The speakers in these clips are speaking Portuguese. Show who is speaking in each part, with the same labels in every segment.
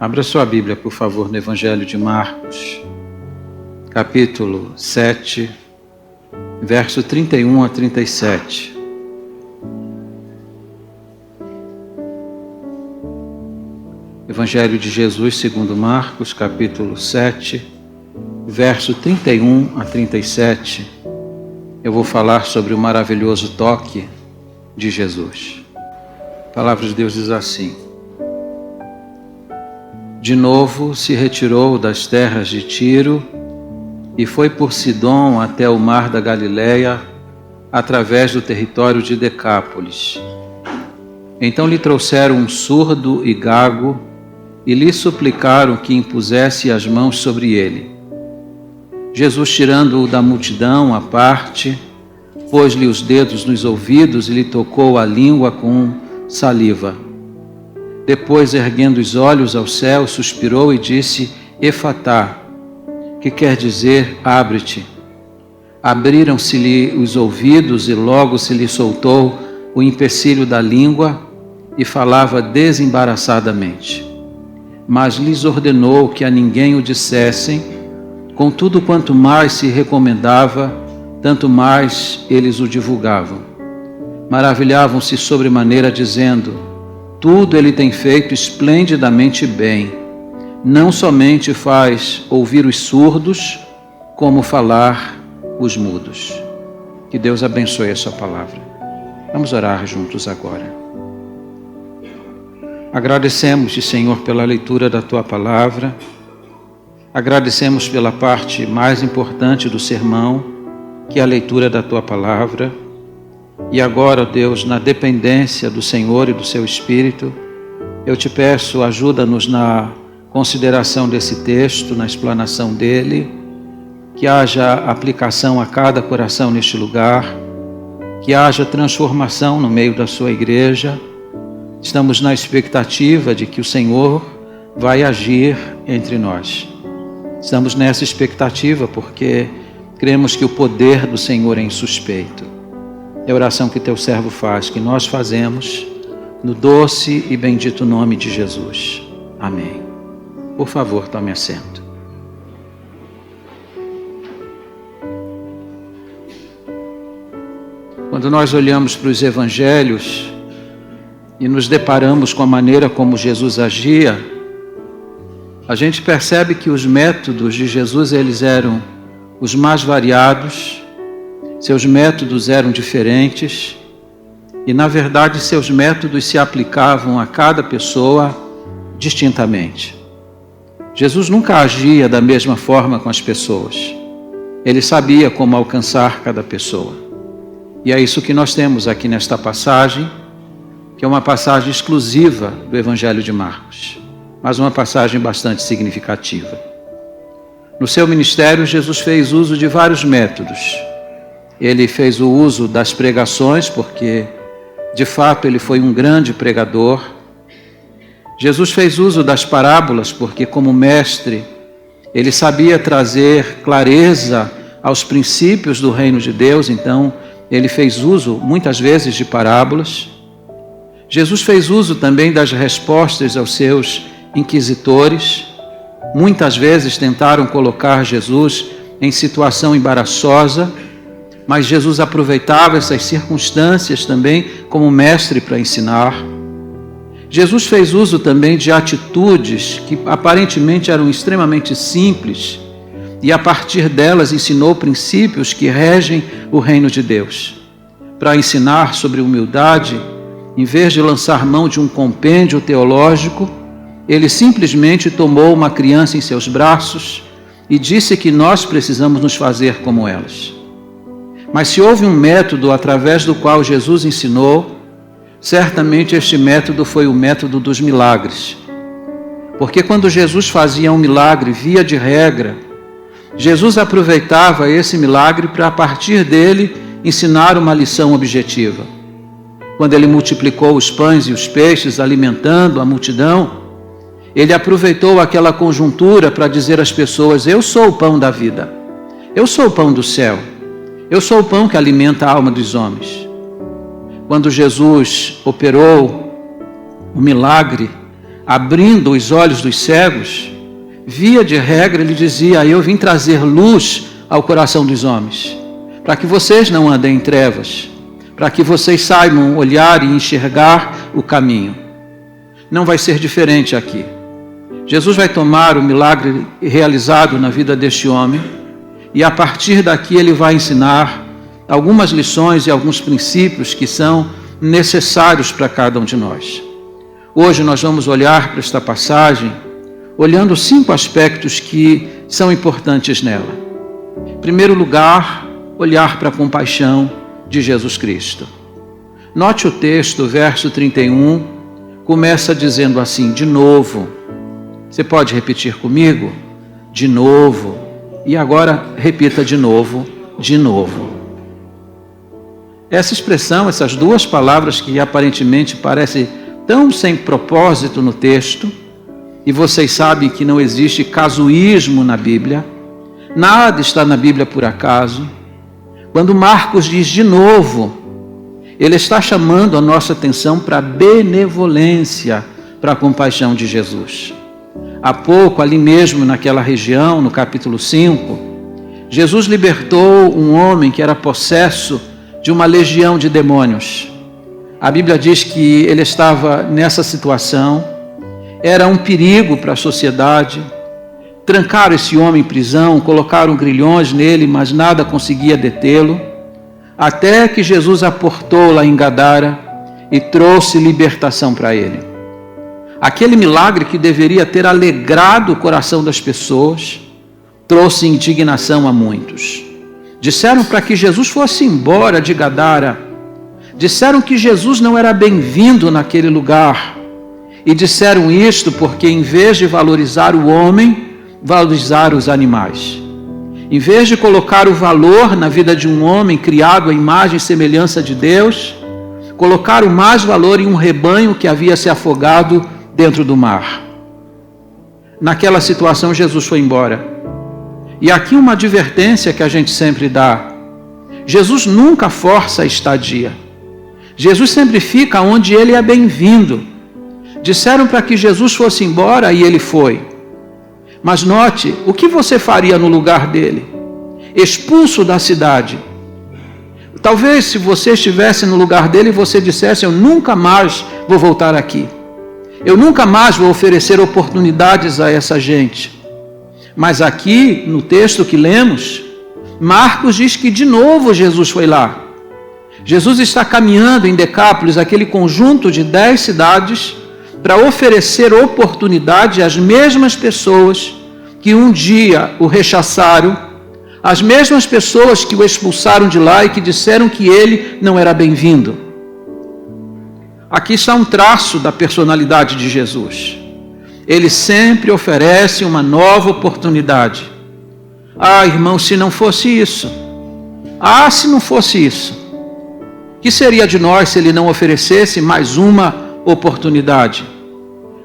Speaker 1: Abra sua Bíblia, por favor, no Evangelho de Marcos, capítulo 7, verso 31 a 37. Evangelho de Jesus segundo Marcos, capítulo 7, verso 31 a 37. Eu vou falar sobre o maravilhoso toque de Jesus. A palavra de Deus diz assim: de novo se retirou das terras de Tiro e foi por Sidom até o mar da Galileia, através do território de Decápolis. Então lhe trouxeram um surdo e gago e lhe suplicaram que impusesse as mãos sobre ele. Jesus, tirando-o da multidão à parte, pôs-lhe os dedos nos ouvidos e lhe tocou a língua com saliva. Depois, erguendo os olhos ao céu, suspirou e disse: Efatá, que quer dizer abre-te. Abriram-se-lhe os ouvidos e logo se lhe soltou o empecilho da língua e falava desembaraçadamente. Mas lhes ordenou que a ninguém o dissessem, contudo, quanto mais se recomendava, tanto mais eles o divulgavam. Maravilhavam-se sobremaneira, dizendo: tudo ele tem feito esplendidamente bem. Não somente faz ouvir os surdos, como falar os mudos. Que Deus abençoe a sua palavra. Vamos orar juntos agora. Agradecemos-te, Senhor, pela leitura da tua palavra. Agradecemos pela parte mais importante do sermão, que é a leitura da tua palavra. E agora, Deus, na dependência do Senhor e do seu Espírito, eu te peço, ajuda-nos na consideração desse texto, na explanação dele, que haja aplicação a cada coração neste lugar, que haja transformação no meio da sua igreja. Estamos na expectativa de que o Senhor vai agir entre nós. Estamos nessa expectativa porque cremos que o poder do Senhor é insuspeito. É a oração que teu servo faz, que nós fazemos, no doce e bendito nome de Jesus. Amém. Por favor, tome assento. Quando nós olhamos para os evangelhos e nos deparamos com a maneira como Jesus agia, a gente percebe que os métodos de Jesus, eles eram os mais variados. Seus métodos eram diferentes e, na verdade, seus métodos se aplicavam a cada pessoa distintamente. Jesus nunca agia da mesma forma com as pessoas. Ele sabia como alcançar cada pessoa. E é isso que nós temos aqui nesta passagem, que é uma passagem exclusiva do Evangelho de Marcos, mas uma passagem bastante significativa. No seu ministério, Jesus fez uso de vários métodos. Ele fez o uso das pregações, porque, de fato, ele foi um grande pregador. Jesus fez uso das parábolas, porque, como mestre, ele sabia trazer clareza aos princípios do reino de Deus, então, ele fez uso, muitas vezes, de parábolas. Jesus fez uso também das respostas aos seus inquisitores. Muitas vezes tentaram colocar Jesus em situação embaraçosa, mas Jesus aproveitava essas circunstâncias também como mestre para ensinar. Jesus fez uso também de atitudes que aparentemente eram extremamente simples e a partir delas ensinou princípios que regem o reino de Deus. Para ensinar sobre humildade, em vez de lançar mão de um compêndio teológico, ele simplesmente tomou uma criança em seus braços e disse que nós precisamos nos fazer como elas. Mas se houve um método através do qual Jesus ensinou, certamente este método foi o método dos milagres. Porque quando Jesus fazia um milagre, via de regra, Jesus aproveitava esse milagre para, a partir dele, ensinar uma lição objetiva. Quando ele multiplicou os pães e os peixes, alimentando a multidão, ele aproveitou aquela conjuntura para dizer às pessoas: eu sou o pão da vida, eu sou o pão do céu. Eu sou o pão que alimenta a alma dos homens. Quando Jesus operou o milagre abrindo os olhos dos cegos, via de regra ele dizia: eu vim trazer luz ao coração dos homens, para que vocês não andem em trevas, para que vocês saibam olhar e enxergar o caminho. Não vai ser diferente aqui. Jesus vai tomar o milagre realizado na vida deste homem e a partir daqui ele vai ensinar algumas lições e alguns princípios que são necessários para cada um de nós. Hoje nós vamos olhar para esta passagem olhando 5 aspectos que são importantes nela. Em primeiro lugar, olhar para a compaixão de Jesus Cristo. Note o texto, verso 31, começa dizendo assim: de novo. Você pode repetir comigo? De novo. E agora repita de novo, de novo. Essa expressão, essas 2 palavras que aparentemente parecem tão sem propósito no texto, e vocês sabem que não existe casuísmo na Bíblia, nada está na Bíblia por acaso. Quando Marcos diz de novo, ele está chamando a nossa atenção para a benevolência, para a compaixão de Jesus. Há pouco, ali mesmo naquela região, no capítulo 5, Jesus libertou um homem que era possesso de uma legião de demônios. A Bíblia diz que ele estava nessa situação, era um perigo para a sociedade. Trancaram esse homem em prisão, colocaram grilhões nele, mas nada conseguia detê-lo, até que Jesus aportou lá em Gadara e trouxe libertação para ele. Aquele milagre que deveria ter alegrado o coração das pessoas, trouxe indignação a muitos. Disseram para que Jesus fosse embora de Gadara, disseram que Jesus não era bem-vindo naquele lugar, e disseram isto porque em vez de valorizar o homem, valorizar os animais. Em vez de colocar o valor na vida de um homem criado à imagem e semelhança de Deus, colocaram mais valor em um rebanho que havia se afogado dentro do mar. Naquela situação, Jesus foi embora. E aqui uma advertência que a gente sempre dá: Jesus nunca força a estadia. Jesus sempre fica onde ele é bem-vindo. Disseram para que Jesus fosse embora e ele foi. Mas note, o que você faria no lugar dele? Expulso da cidade. Talvez se você estivesse no lugar dele, você dissesse: eu nunca mais vou voltar aqui. Eu nunca mais vou oferecer oportunidades a essa gente. Mas aqui, no texto que lemos, Marcos diz que de novo Jesus foi lá. Jesus está caminhando em Decápolis, aquele conjunto de 10 cidades, para oferecer oportunidade às mesmas pessoas que um dia o rechaçaram, as mesmas pessoas que o expulsaram de lá e que disseram que ele não era bem-vindo. Aqui está um traço da personalidade de Jesus. Ele sempre oferece uma nova oportunidade. Ah, irmão, se não fosse isso. Ah, se não fosse isso. O que seria de nós se ele não oferecesse mais uma oportunidade?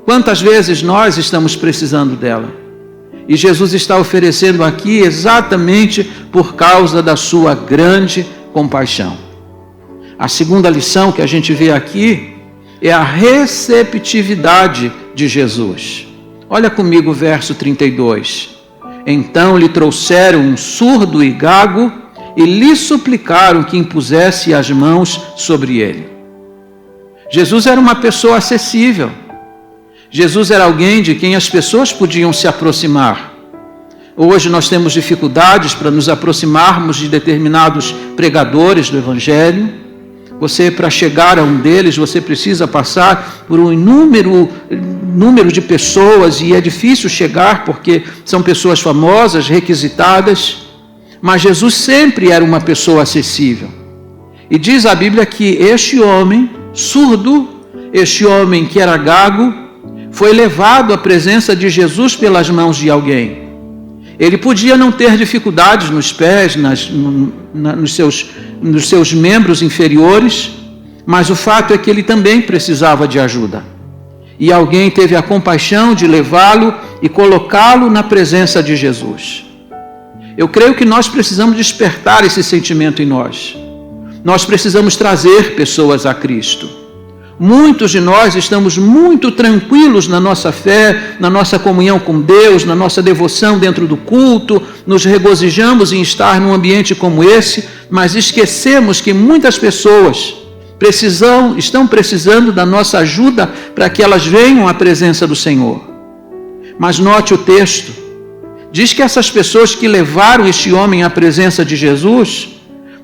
Speaker 1: Quantas vezes nós estamos precisando dela? E Jesus está oferecendo aqui exatamente por causa da sua grande compaixão. A segunda lição que a gente vê aqui é a receptividade de Jesus. Olha comigo o verso 32. Então lhe trouxeram um surdo e gago e lhe suplicaram que impusesse as mãos sobre ele. Jesus era uma pessoa acessível. Jesus era alguém de quem as pessoas podiam se aproximar. Hoje nós temos dificuldades para nos aproximarmos de determinados pregadores do Evangelho. Você, para chegar a um deles, você precisa passar por um número de pessoas e é difícil chegar porque são pessoas famosas, requisitadas. Mas Jesus sempre era uma pessoa acessível. E diz a Bíblia que este homem surdo, este homem que era gago, foi levado à presença de Jesus pelas mãos de alguém. Ele podia não ter dificuldades nos pés, nos seus membros inferiores, mas o fato é que ele também precisava de ajuda. E alguém teve a compaixão de levá-lo e colocá-lo na presença de Jesus. Eu creio que nós precisamos despertar esse sentimento em nós. Nós precisamos trazer pessoas a Cristo. Muitos de nós estamos muito tranquilos na nossa fé, na nossa comunhão com Deus, na nossa devoção dentro do culto, nos regozijamos em estar num ambiente como esse, mas esquecemos que muitas pessoas estão precisando da nossa ajuda para que elas venham à presença do Senhor. Mas note o texto, diz que essas pessoas que levaram este homem à presença de Jesus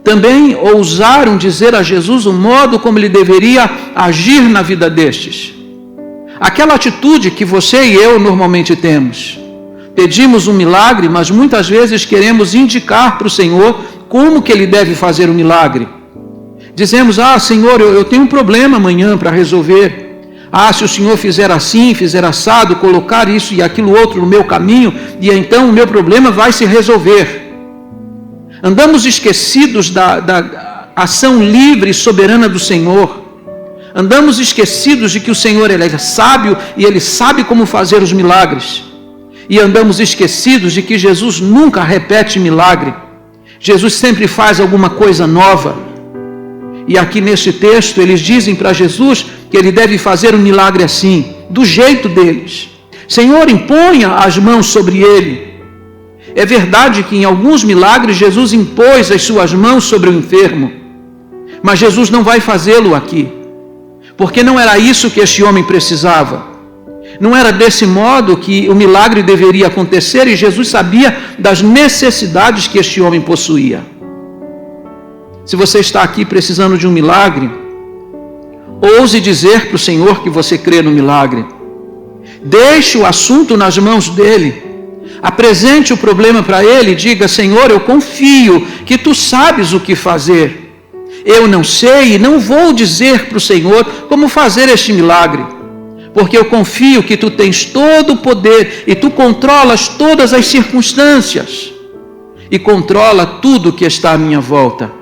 Speaker 1: também ousaram dizer a Jesus o modo como ele deveria agir na vida destes. Aquela atitude que você e eu normalmente temos. Pedimos um milagre, mas muitas vezes queremos indicar para o Senhor como que ele deve fazer o milagre. Dizemos, Senhor, eu tenho um problema amanhã para resolver. Se o Senhor fizer assim, fizer assado, colocar isso e aquilo outro no meu caminho, e então o meu problema vai se resolver. Andamos esquecidos da ação livre e soberana do Senhor. Andamos esquecidos de que o Senhor ele é sábio e Ele sabe como fazer os milagres. E andamos esquecidos de que Jesus nunca repete milagre. Jesus sempre faz alguma coisa nova. E aqui nesse texto eles dizem para Jesus que Ele deve fazer um milagre assim, do jeito deles. Senhor, imponha as mãos sobre ele. É verdade que em alguns milagres Jesus impôs as suas mãos sobre o enfermo, mas Jesus não vai fazê-lo aqui, porque não era isso que este homem precisava. Não era desse modo que o milagre deveria acontecer, e Jesus sabia das necessidades que este homem possuía. Se você está aqui precisando de um milagre, ouse dizer para o Senhor que você crê no milagre. Deixe o assunto nas mãos dele. Apresente o problema para ele e diga, Senhor, eu confio que tu sabes o que fazer. Eu não sei e não vou dizer para o Senhor como fazer este milagre, porque eu confio que tu tens todo o poder e tu controlas todas as circunstâncias e controla tudo que está à minha volta.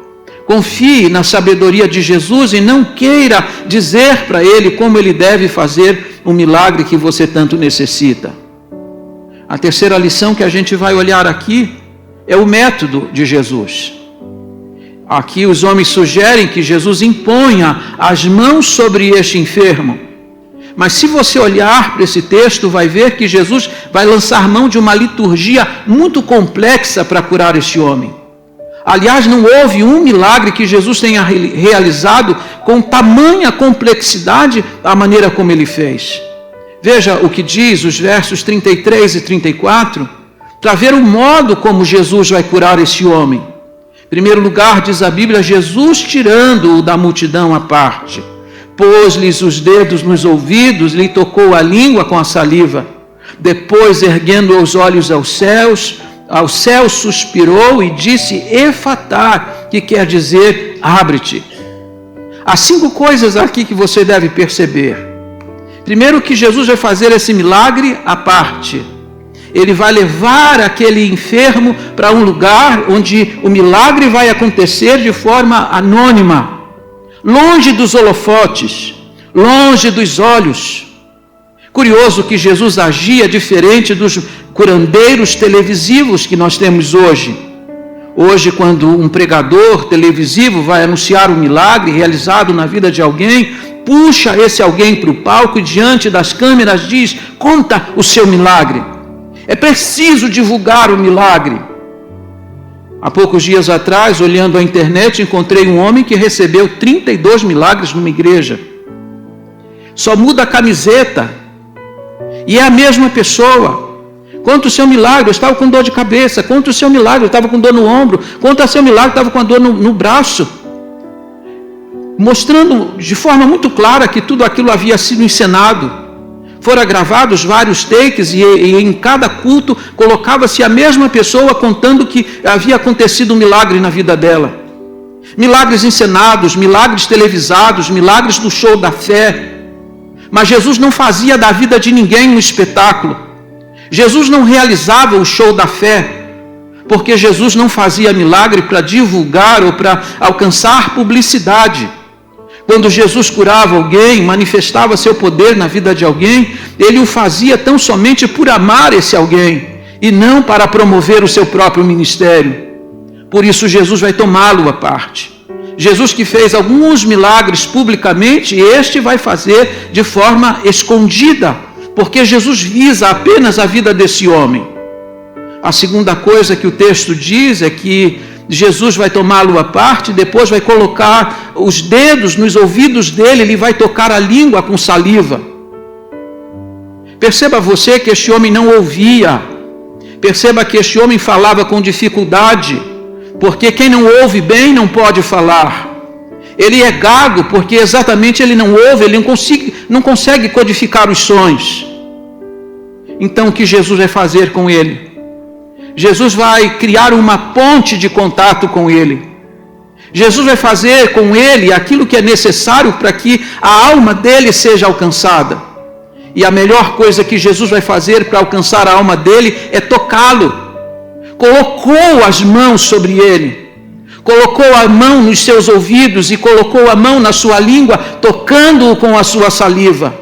Speaker 1: Confie na sabedoria de Jesus e não queira dizer para ele como ele deve fazer o milagre que você tanto necessita. A terceira lição que a gente vai olhar aqui é o método de Jesus. Aqui os homens sugerem que Jesus imponha as mãos sobre este enfermo. Mas se você olhar para esse texto, vai ver que Jesus vai lançar mão de uma liturgia muito complexa para curar este homem. Aliás, não houve um milagre que Jesus tenha realizado com tamanha complexidade a maneira como ele fez. Veja o que diz os versos 33 e 34, para ver o modo como Jesus vai curar esse homem. Em primeiro lugar, diz a Bíblia, Jesus tirando-o da multidão à parte, pôs-lhes os dedos nos ouvidos, lhe tocou a língua com a saliva. Depois, erguendo os olhos aos céus suspirou e disse, Efatá, que quer dizer, abre-te. Há 5 coisas aqui que você deve perceber. Primeiro, que Jesus vai fazer esse milagre à parte. Ele vai levar aquele enfermo para um lugar onde o milagre vai acontecer de forma anônima, longe dos holofotes, longe dos olhos. Curioso que Jesus agia diferente dos curandeiros televisivos que nós temos hoje. Hoje, quando um pregador televisivo vai anunciar um milagre realizado na vida de alguém, puxa esse alguém para o palco e diante das câmeras diz, conta o seu milagre. É preciso divulgar o milagre. Há poucos dias atrás, olhando a internet, encontrei um homem que recebeu 32 milagres numa igreja. Só muda a camiseta e é a mesma pessoa. Conta o seu milagre, eu estava com dor de cabeça. Conta o seu milagre, eu estava com dor no ombro. Conta o seu milagre, eu estava com a dor no braço. Mostrando de forma muito clara que tudo aquilo havia sido encenado. Foram gravados vários takes e em cada culto colocava-se a mesma pessoa contando que havia acontecido um milagre na vida dela. Milagres encenados, milagres televisados, milagres do show da fé. Mas Jesus não fazia da vida de ninguém um espetáculo. Jesus não realizava o show da fé, porque Jesus não fazia milagre para divulgar ou para alcançar publicidade. Quando Jesus curava alguém, manifestava seu poder na vida de alguém, ele o fazia tão somente por amar esse alguém e não para promover o seu próprio ministério. Por isso Jesus vai tomá-lo à parte. Jesus que fez alguns milagres publicamente, este vai fazer de forma escondida, porque Jesus visa apenas a vida desse homem. A segunda coisa que o texto diz é que Jesus vai tomá-lo à parte, depois vai colocar os dedos nos ouvidos dele, ele vai tocar a língua com saliva. Perceba você que este homem não ouvia, perceba que este homem falava com dificuldade, porque quem não ouve bem não pode falar. Ele é gago porque exatamente ele não ouve, ele não consegue codificar os sons. Então o que Jesus vai fazer com ele? Jesus vai criar uma ponte de contato com ele. Jesus vai fazer com ele aquilo que é necessário para que a alma dele seja alcançada. E a melhor coisa que Jesus vai fazer para alcançar a alma dele é tocá-lo. Colocou as mãos sobre ele, colocou a mão nos seus ouvidos e colocou a mão na sua língua, tocando-o com a sua saliva.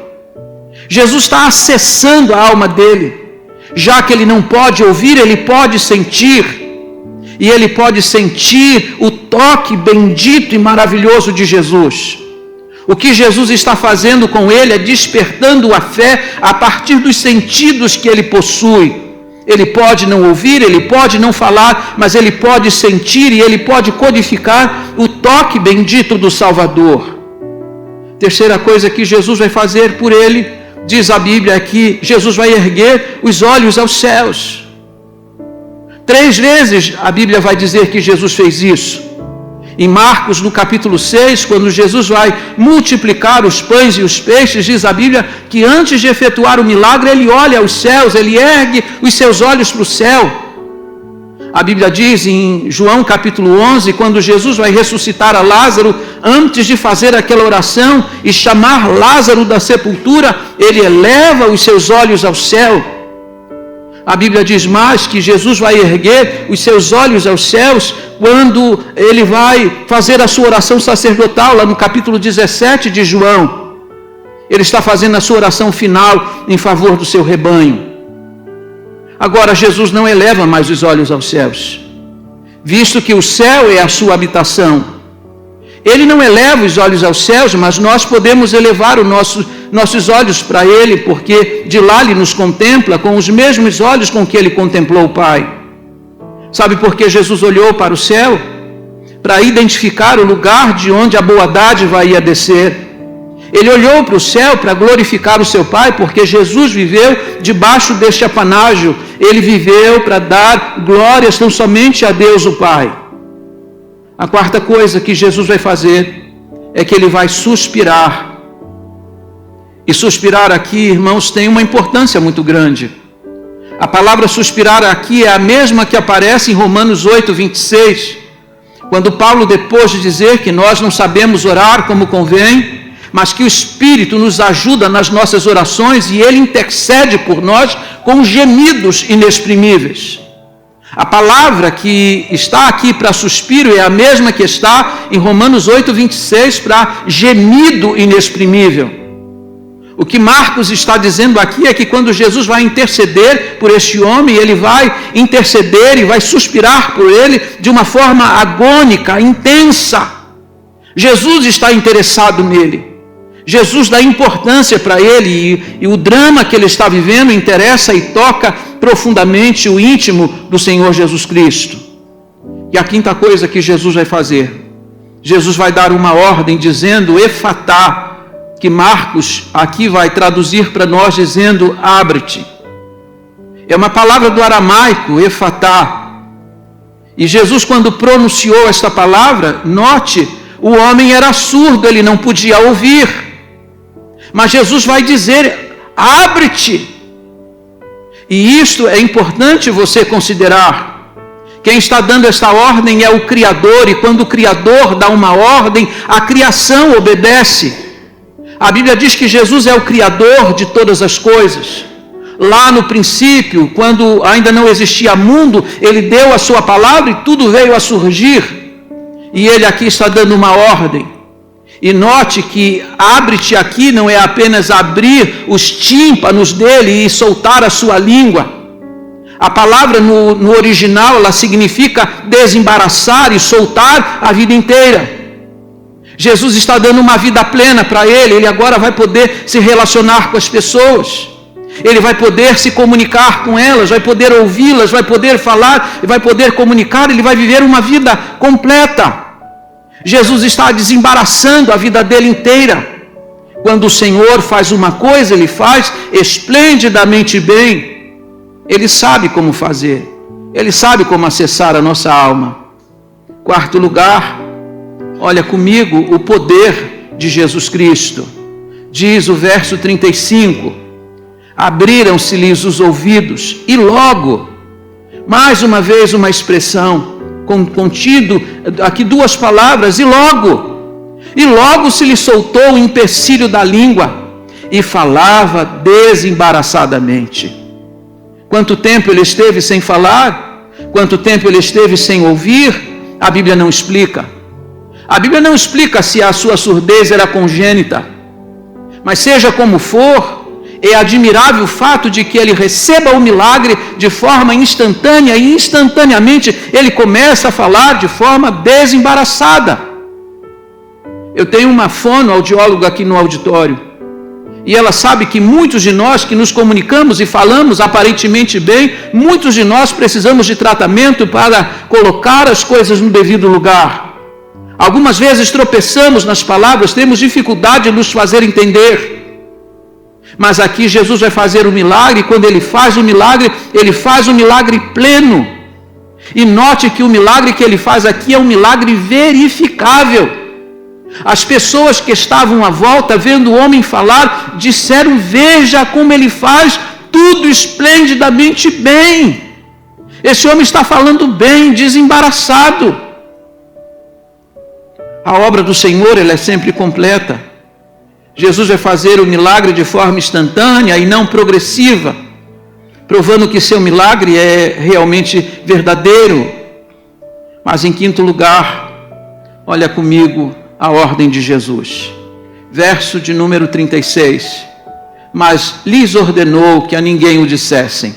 Speaker 1: Jesus está acessando a alma dele. Já que ele não pode ouvir, ele pode sentir. E ele pode sentir o toque bendito e maravilhoso de Jesus. O que Jesus está fazendo com ele é despertando a fé a partir dos sentidos que ele possui. Ele pode não ouvir, ele pode não falar, mas ele pode sentir e ele pode codificar o toque bendito do Salvador. Terceira coisa que Jesus vai fazer por ele, diz a Bíblia que Jesus vai erguer os olhos aos céus. 3 vezes a Bíblia vai dizer que Jesus fez isso. Em Marcos, no capítulo 6, quando Jesus vai multiplicar os pães e os peixes, diz a Bíblia que antes de efetuar o milagre, ele olha aos céus, ele ergue os seus olhos para o céu. A Bíblia diz em João capítulo 11, quando Jesus vai ressuscitar a Lázaro, antes de fazer aquela oração e chamar Lázaro da sepultura, ele eleva os seus olhos ao céu. A Bíblia diz mais que Jesus vai erguer os seus olhos aos céus quando ele vai fazer a sua oração sacerdotal, lá no capítulo 17 de João. Ele está fazendo a sua oração final em favor do seu rebanho. Agora, Jesus não eleva mais os olhos aos céus, visto que o céu é a sua habitação. Ele não eleva os olhos aos céus, mas nós podemos elevar nossos olhos para ele, porque de lá ele nos contempla com os mesmos olhos com que ele contemplou o Pai. Sabe por que Jesus olhou para o céu? Para identificar o lugar de onde a boa dádiva ia descer. Ele olhou para o céu para glorificar o seu Pai, porque Jesus viveu debaixo deste apanágio. Ele viveu para dar glórias tão somente a Deus o Pai. A quarta coisa que Jesus vai fazer é que ele vai suspirar. E suspirar aqui, irmãos, tem uma importância muito grande. A palavra suspirar aqui é a mesma que aparece em Romanos 8, 26, quando Paulo, depois de dizer que nós não sabemos orar como convém, mas que o Espírito nos ajuda nas nossas orações e ele intercede por nós com gemidos inexprimíveis. A palavra que está aqui para suspiro é a mesma que está em Romanos 8, 26 para gemido inexprimível. O que Marcos está dizendo aqui é que quando Jesus vai interceder por este homem, ele vai interceder e vai suspirar por ele de uma forma agônica, intensa. Jesus está interessado nele. Jesus dá importância para ele e o drama que ele está vivendo interessa e toca profundamente o íntimo do Senhor Jesus Cristo. E a quinta coisa que Jesus vai fazer, Jesus vai dar uma ordem dizendo efatá, que Marcos aqui vai traduzir para nós dizendo abre-te. É uma palavra do aramaico, efatá. E Jesus, quando pronunciou esta palavra, note, o homem era surdo, ele não podia ouvir. Mas Jesus vai dizer, abre-te. E isto é importante você considerar. Quem está dando esta ordem é o Criador, e quando o Criador dá uma ordem, a criação obedece. A Bíblia diz que Jesus é o Criador de todas as coisas. Lá no princípio, quando ainda não existia mundo, ele deu a sua palavra e tudo veio a surgir. E ele aqui está dando uma ordem. E note que abre-te aqui não é apenas abrir os tímpanos dele e soltar a sua língua. A palavra no original, ela significa desembaraçar e soltar a vida inteira. Jesus está dando uma vida plena para ele. Ele agora vai poder se relacionar com as pessoas. Ele vai poder se comunicar com elas, vai poder ouvi-las, vai poder falar, vai poder comunicar. Ele vai viver uma vida completa. Jesus está desembaraçando a vida dele inteira. Quando o Senhor faz uma coisa, Ele faz esplendidamente bem. Ele sabe como fazer. Ele sabe como acessar a nossa alma. Quarto lugar, olha comigo o poder de Jesus Cristo. Diz o verso 35, abriram-se-lhes os ouvidos, e logo, mais uma vez uma expressão, contido aqui duas palavras, e logo se lhe soltou o empecilho da língua, e falava desembaraçadamente. Quanto tempo ele esteve sem falar? Quanto tempo ele esteve sem ouvir? A Bíblia não explica. A Bíblia não explica se a sua surdez era congênita. Mas seja como for, é admirável o fato de que ele receba o milagre de forma instantânea, e instantaneamente ele começa a falar de forma desembaraçada. Eu tenho uma fonoaudióloga aqui no auditório, e ela sabe que muitos de nós que nos comunicamos e falamos aparentemente bem, muitos de nós precisamos de tratamento para colocar as coisas no devido lugar. Algumas vezes tropeçamos nas palavras, temos dificuldade de nos fazer entender. Mas aqui Jesus vai fazer o milagre, e quando ele faz o milagre pleno. E note que o milagre que ele faz aqui é um milagre verificável. As pessoas que estavam à volta, vendo o homem falar, disseram: veja como ele faz tudo esplendidamente bem. Esse homem está falando bem, desembaraçado. A obra do Senhor, ela é sempre completa. Jesus vai fazer o milagre de forma instantânea e não progressiva, provando que seu milagre é realmente verdadeiro. Mas em quinto lugar, olha comigo a ordem de Jesus. Verso de número 36. Mas lhes ordenou que a ninguém o dissessem.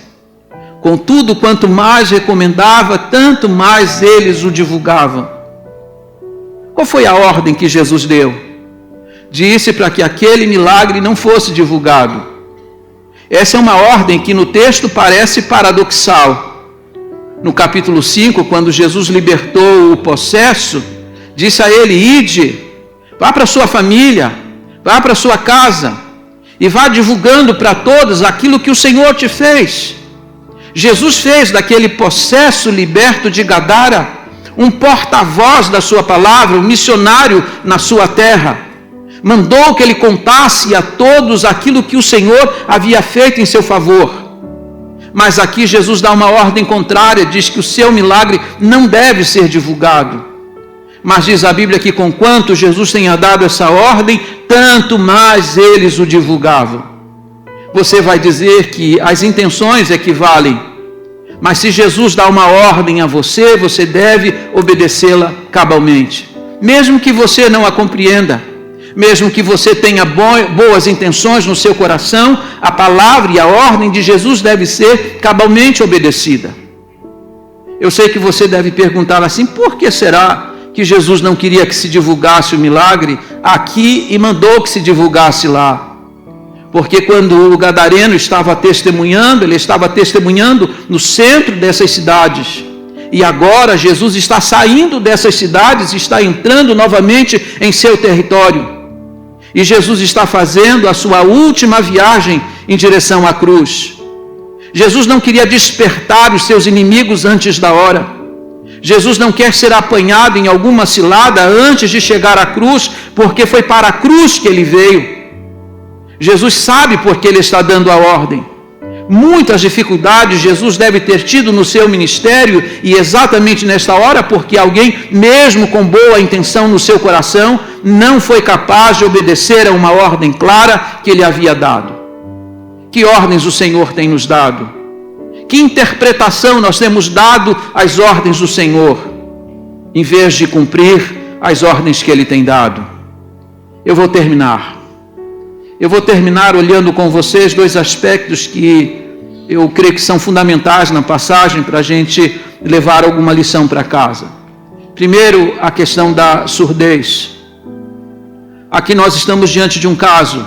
Speaker 1: Contudo, quanto mais recomendava, tanto mais eles o divulgavam. Qual foi a ordem que Jesus deu? Disse para que aquele milagre não fosse divulgado. Essa é uma ordem que no texto parece paradoxal. No capítulo 5, quando Jesus libertou o possesso, disse a ele: ide, vá para sua família, vá para sua casa, e vá divulgando para todos aquilo que o Senhor te fez. Jesus fez daquele possesso liberto de Gadara um porta-voz da sua palavra, um missionário na sua terra. Mandou que ele contasse a todos aquilo que o Senhor havia feito em seu favor. Mas aqui Jesus dá uma ordem contrária, diz que o seu milagre não deve ser divulgado. Mas diz a Bíblia que conquanto Jesus tenha dado essa ordem, tanto mais eles o divulgavam. Você vai dizer que as intenções equivalem, mas se Jesus dá uma ordem a você, você deve obedecê-la cabalmente. Mesmo que você não a compreenda, mesmo que você tenha boas intenções no seu coração, a palavra e a ordem de Jesus deve ser cabalmente obedecida. Eu sei que você deve perguntar assim: por que será que Jesus não queria que se divulgasse o milagre aqui e mandou que se divulgasse lá? Porque quando o gadareno estava testemunhando, ele estava testemunhando no centro dessas cidades. E agora Jesus está saindo dessas cidades e está entrando novamente em seu território. E Jesus está fazendo a sua última viagem em direção à cruz. Jesus não queria despertar os seus inimigos antes da hora. Jesus não quer ser apanhado em alguma cilada antes de chegar à cruz, porque foi para a cruz que ele veio. Jesus sabe porque ele está dando a ordem. Muitas dificuldades Jesus deve ter tido no seu ministério, e exatamente nesta hora, porque alguém, mesmo com boa intenção no seu coração, não foi capaz de obedecer a uma ordem clara que ele havia dado. Que ordens o Senhor tem nos dado? Que interpretação nós temos dado às ordens do Senhor, em vez de cumprir as ordens que ele tem dado? Eu vou terminar olhando com vocês dois aspectos que eu creio que são fundamentais na passagem para a gente levar alguma lição para casa. Primeiro, a questão da surdez. Aqui nós estamos diante de um caso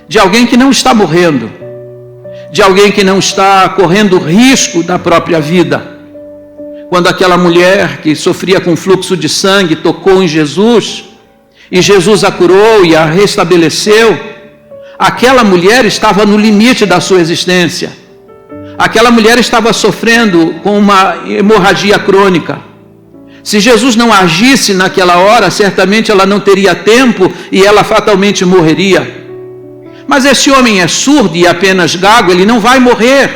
Speaker 1: de alguém que não está morrendo, de alguém que não está correndo risco da própria vida. Quando aquela mulher que sofria com fluxo de sangue tocou em Jesus, e Jesus a curou e a restabeleceu, aquela mulher estava no limite da sua existência. Aquela mulher estava sofrendo com uma hemorragia crônica. Se Jesus não agisse naquela hora, certamente ela não teria tempo e ela fatalmente morreria. Mas esse homem é surdo e apenas gago, ele não vai morrer.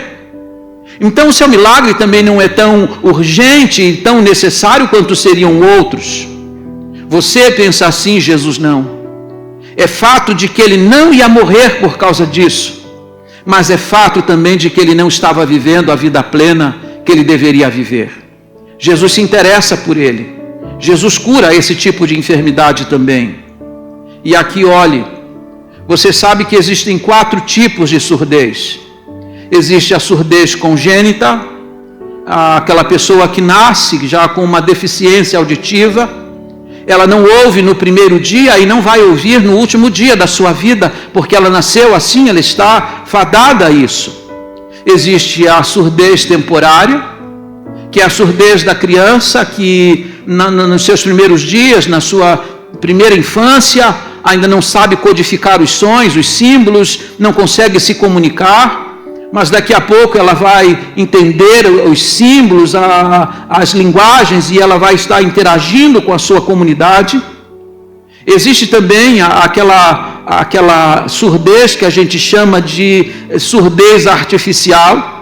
Speaker 1: Então o seu milagre também não é tão urgente e tão necessário quanto seriam outros. Você pensa assim, Jesus não. É fato de que ele não ia morrer por causa disso, mas é fato também de que ele não estava vivendo a vida plena que ele deveria viver. Jesus se interessa por ele. Jesus cura esse tipo de enfermidade também. E aqui olhe, você sabe que existem 4 tipos de surdez. Existe a surdez congênita, aquela pessoa que nasce já com uma deficiência auditiva. Ela não ouve no primeiro dia e não vai ouvir no último dia da sua vida, porque ela nasceu assim, ela está fadada a isso. Existe a surdez temporária, que é a surdez da criança que nos seus primeiros dias, na sua primeira infância, ainda não sabe codificar os sons, os símbolos, não consegue se comunicar, mas daqui a pouco ela vai entender os símbolos, as linguagens, e ela vai estar interagindo com a sua comunidade. Existe também aquela surdez que a gente chama de surdez artificial,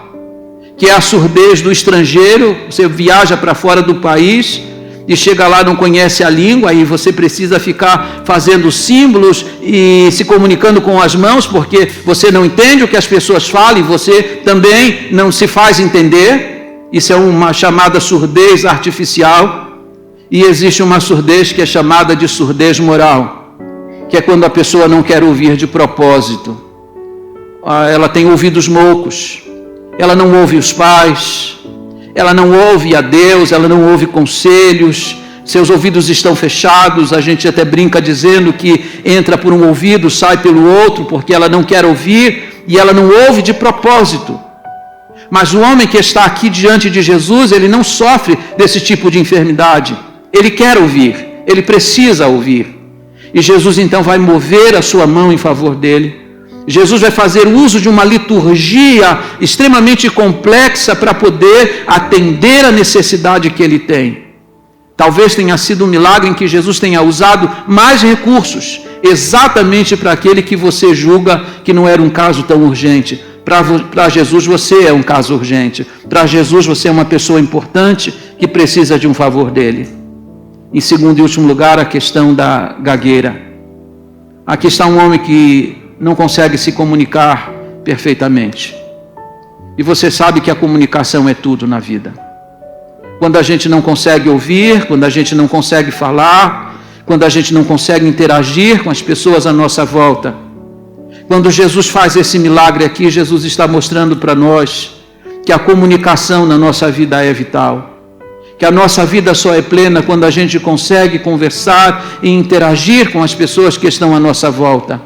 Speaker 1: que é a surdez do estrangeiro. Você viaja para fora do país e chega lá, não conhece a língua, e você precisa ficar fazendo símbolos e se comunicando com as mãos, porque você não entende o que as pessoas falam e você também não se faz entender. Isso é uma chamada surdez artificial. E existe uma surdez que é chamada de surdez moral, que é quando a pessoa não quer ouvir de propósito. Ela tem ouvidos moucos, ela não ouve os pais, ela não ouve a Deus, ela não ouve conselhos, seus ouvidos estão fechados. A gente até brinca dizendo que entra por um ouvido, sai pelo outro, porque ela não quer ouvir e ela não ouve de propósito. Mas o homem que está aqui diante de Jesus, ele não sofre desse tipo de enfermidade. Ele quer ouvir, ele precisa ouvir. E Jesus então vai mover a sua mão em favor dele. Jesus vai fazer uso de uma liturgia extremamente complexa para poder atender a necessidade que ele tem. Talvez tenha sido um milagre em que Jesus tenha usado mais recursos, exatamente para aquele que você julga que não era um caso tão urgente. Para Jesus você é um caso urgente. Para Jesus você é uma pessoa importante que precisa de um favor dele. Em segundo e último lugar, a questão da gagueira. Aqui está um homem que não consegue se comunicar perfeitamente. E você sabe que a comunicação é tudo na vida. Quando a gente não consegue ouvir, quando a gente não consegue falar, quando a gente não consegue interagir com as pessoas à nossa volta. Quando Jesus faz esse milagre aqui, Jesus está mostrando para nós que a comunicação na nossa vida é vital. Que a nossa vida só é plena quando a gente consegue conversar e interagir com as pessoas que estão à nossa volta.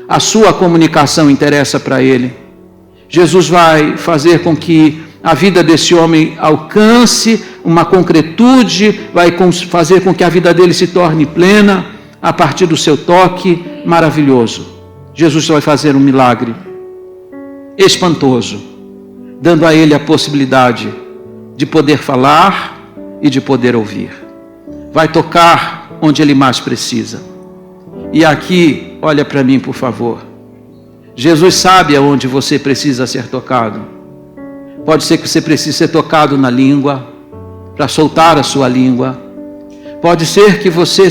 Speaker 1: A sua comunicação interessa para ele. Jesus vai fazer com que a vida desse homem alcance uma concretude, vai fazer com que a vida dele se torne plena a partir do seu toque maravilhoso. Jesus vai fazer um milagre espantoso, dando a ele a possibilidade de poder falar e de poder ouvir. Vai tocar onde ele mais precisa. E aqui, olha para mim, por favor. Jesus sabe aonde você precisa ser tocado. Pode ser que você precise ser tocado na língua, para soltar a sua língua. Pode ser que você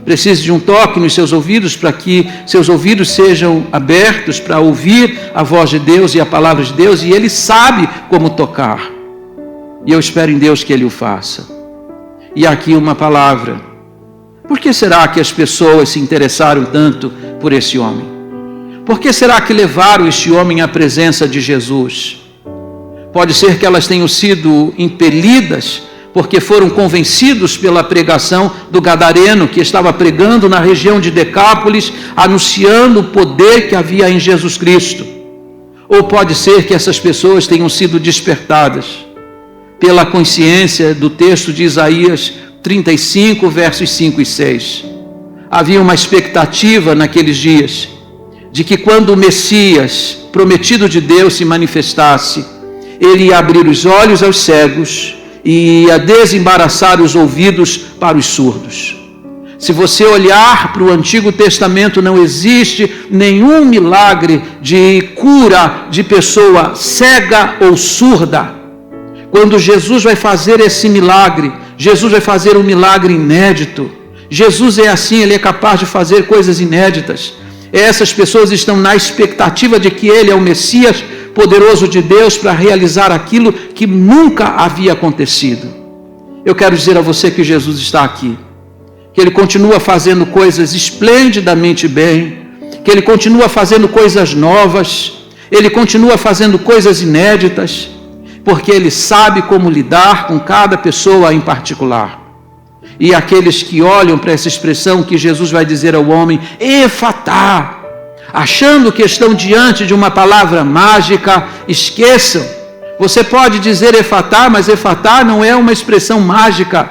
Speaker 1: precise de um toque nos seus ouvidos, para que seus ouvidos sejam abertos para ouvir a voz de Deus e a palavra de Deus, e Ele sabe como tocar. E eu espero em Deus que Ele o faça. E aqui uma palavra. Por que será que as pessoas se interessaram tanto por esse homem? Por que será que levaram este homem à presença de Jesus? Pode ser que elas tenham sido impelidas porque foram convencidos pela pregação do gadareno, que estava pregando na região de Decápolis, anunciando o poder que havia em Jesus Cristo. Ou pode ser que essas pessoas tenham sido despertadas pela consciência do texto de Isaías 35, versos 5 e 6. Havia uma expectativa naqueles dias de que quando o Messias, prometido de Deus, se manifestasse, ele ia abrir os olhos aos cegos e ia desembaraçar os ouvidos para os surdos. Se você olhar para o Antigo Testamento, não existe nenhum milagre de cura de pessoa cega ou surda. Quando Jesus vai fazer esse milagre, Jesus vai fazer um milagre inédito. Jesus é assim, ele é capaz de fazer coisas inéditas. Essas pessoas estão na expectativa de que ele é o Messias poderoso de Deus para realizar aquilo que nunca havia acontecido. Eu quero dizer a você que Jesus está aqui, que ele continua fazendo coisas esplendidamente bem, que ele continua fazendo coisas novas, ele continua fazendo coisas inéditas, porque ele sabe como lidar com cada pessoa em particular. E aqueles que olham para essa expressão que Jesus vai dizer ao homem, Efatá, achando que estão diante de uma palavra mágica, esqueçam. Você pode dizer Efatá, mas Efatá não é uma expressão mágica.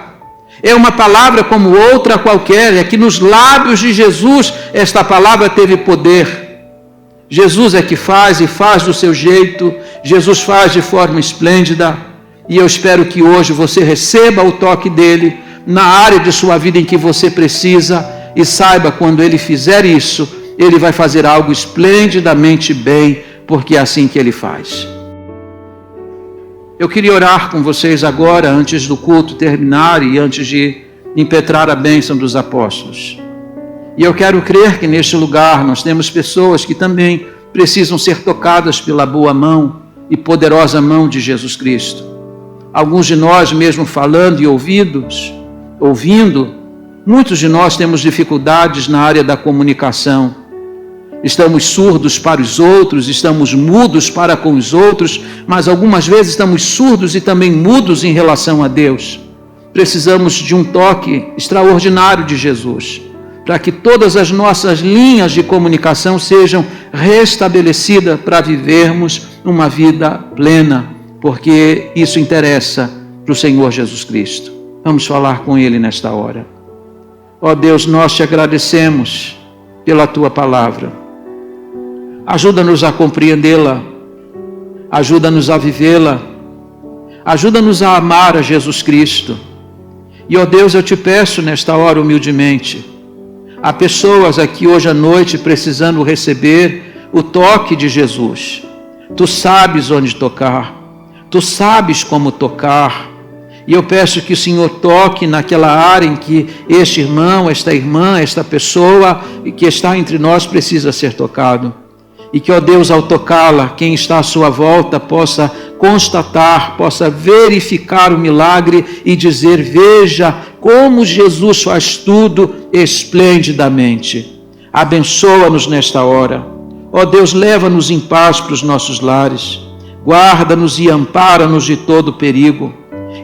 Speaker 1: É uma palavra como outra qualquer. É que nos lábios de Jesus esta palavra teve poder. Jesus é que faz e faz do seu jeito. Jesus faz de forma esplêndida. E eu espero que hoje você receba o toque dele na área de sua vida em que você precisa. E saiba, quando ele fizer isso, ele vai fazer algo esplendidamente bem, porque é assim que ele faz. Eu queria orar com vocês agora, antes do culto terminar e antes de impetrar a bênção dos apóstolos. E eu quero crer que neste lugar nós temos pessoas que também precisam ser tocadas pela boa mão e poderosa mão de Jesus Cristo. Alguns de nós, mesmo falando e ouvindo, muitos de nós temos dificuldades na área da comunicação. Estamos surdos para os outros, estamos mudos para com os outros, mas algumas vezes estamos surdos e também mudos em relação a Deus. Precisamos de um toque extraordinário de Jesus, para que todas as nossas linhas de comunicação sejam restabelecidas para vivermos uma vida plena, porque isso interessa para o Senhor Jesus Cristo. Vamos falar com Ele nesta hora. Ó Deus, nós te agradecemos pela Tua palavra. Ajuda-nos a compreendê-la, ajuda-nos a vivê-la, ajuda-nos a amar a Jesus Cristo. E, ó Deus, eu te peço nesta hora humildemente, há pessoas aqui hoje à noite precisando receber o toque de Jesus. Tu sabes onde tocar, tu sabes como tocar, e eu peço que o Senhor toque naquela área em que este irmão, esta irmã, esta pessoa que está entre nós precisa ser tocado. E que, ó Deus, ao tocá-la, quem está à sua volta possa constatar, possa verificar o milagre e dizer, veja como Jesus faz tudo esplendidamente. Abençoa-nos nesta hora. Ó Deus, leva-nos em paz para os nossos lares. Guarda-nos e ampara-nos de todo perigo.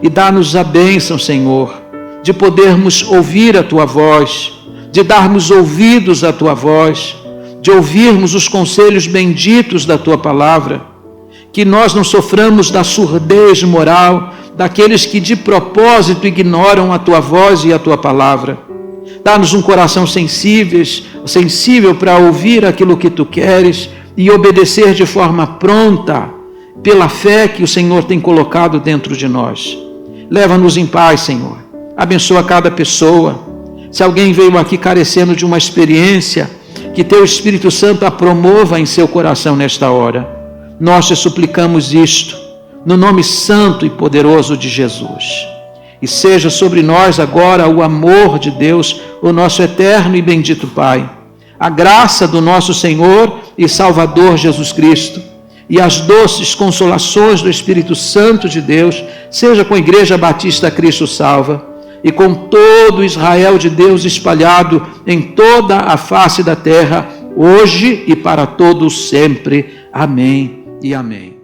Speaker 1: E dá-nos a bênção, Senhor, de podermos ouvir a Tua voz, de darmos ouvidos à Tua voz, de ouvirmos os conselhos benditos da Tua palavra, que nós não soframos da surdez moral daqueles que de propósito ignoram a Tua voz e a Tua palavra. Dá-nos um coração sensível para ouvir aquilo que Tu queres e obedecer de forma pronta, pela fé que o Senhor tem colocado dentro de nós. Leva-nos em paz, Senhor. Abençoa cada pessoa. Se alguém veio aqui carecendo de uma experiência, que Teu Espírito Santo a promova em seu coração nesta hora. Nós te suplicamos isto, no nome santo e poderoso de Jesus. E seja sobre nós agora o amor de Deus, o nosso eterno e bendito Pai, a graça do nosso Senhor e Salvador Jesus Cristo, e as doces consolações do Espírito Santo de Deus, seja com a Igreja Batista Cristo Salva, e com todo Israel de Deus espalhado em toda a face da terra, hoje e para todos sempre. Amém e amém.